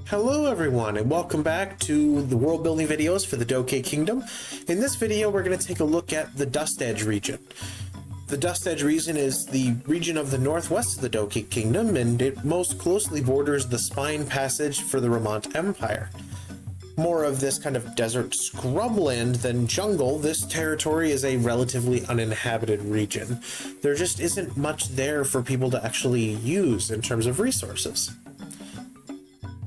Hello everyone, and welcome back to the world building videos for the Dokei Kingdom. In this video we're going to take a look at the Dust Edge region. The Dust Edge region is the region of the northwest of the Dokei Kingdom, and it most closely borders the spine passage for the Ravean Empire. More of this kind of desert scrubland than jungle, this territory is a relatively uninhabited region. There just isn't much there for people to actually use in terms of resources.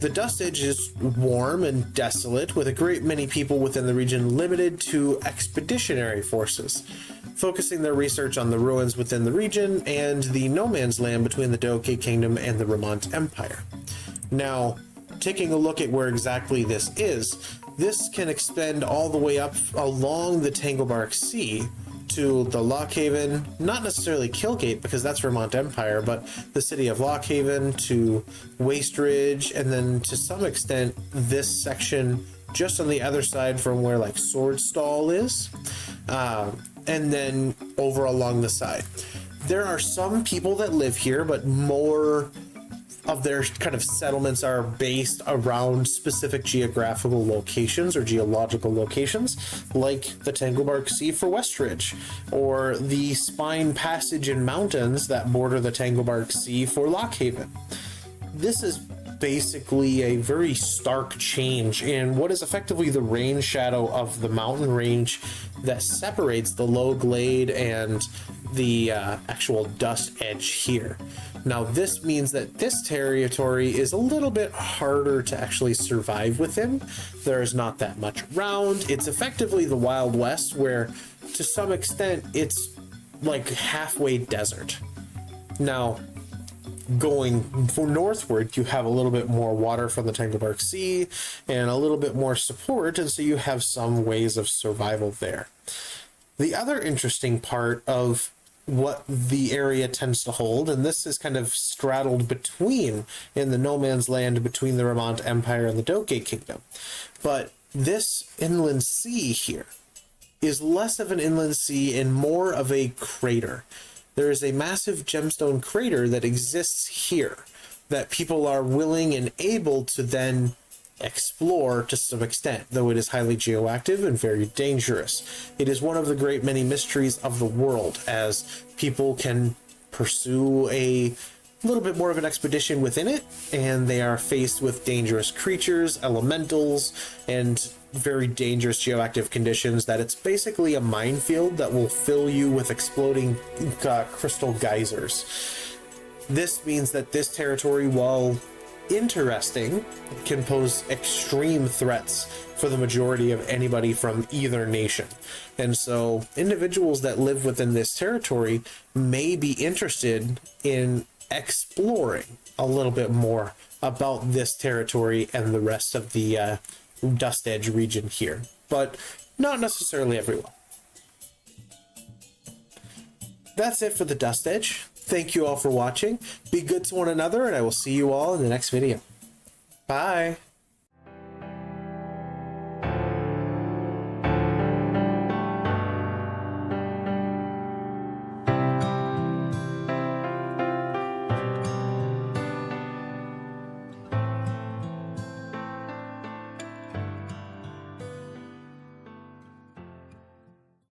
The Dust Edge is warm and desolate, with a great many people within the region limited to expeditionary forces, focusing their research on the ruins within the region and the no man's land between the Dokei Kingdom and the Ravean Empire. Now, taking a look at where exactly this is, this can extend all the way up along the Tanglebark Sea to the Lockhaven, not necessarily Killgate because that's Ravean Empire, but the city of Lockhaven to Waste Ridge, and then to some extent this section just on the other side from where like Swordstall is, and then over along the side. There are some people that live here, but more of their kind of settlements are based around specific geographical locations or geological locations, like the Tanglebark Sea for Westridge, or the Spine Passage and mountains that border the Tanglebark Sea for Lockhaven. This is basically a very stark change in what is effectively the rain shadow of the mountain range that separates the low glade and the actual Dust Edge here. Now this means that this territory is a little bit harder to actually survive within. There's not that much around. It's effectively the Wild West, where to some extent it's like halfway desert. Now, going for northward, you have a little bit more water from the Tanglebark Sea and a little bit more support, and so you have some ways of survival there. The other interesting part of what the area tends to hold, and this is kind of straddled between in the no man's land between the Ravean Empire and the Dokei Kingdom, but this inland sea here is less of an inland sea and more of a crater. There is a massive gemstone crater that exists here that people are willing and able to then explore to some extent, though it is highly geoactive and very dangerous. It is one of the great many mysteries of the world, as people can pursue a little bit more of an expedition within it, and they are faced with dangerous creatures, elementals, and very dangerous geoactive conditions that it's basically a minefield that will fill you with exploding crystal geysers. This means that this territory, while interesting, can pose extreme threats for the majority of anybody from either nation. And so individuals that live within this territory may be interested in exploring a little bit more about this territory and the rest of the Dust Edge region here, but not necessarily everyone. That's it for the Dust Edge. Thank you all for watching. Be good to one another, and I will see you all in the next video. Bye.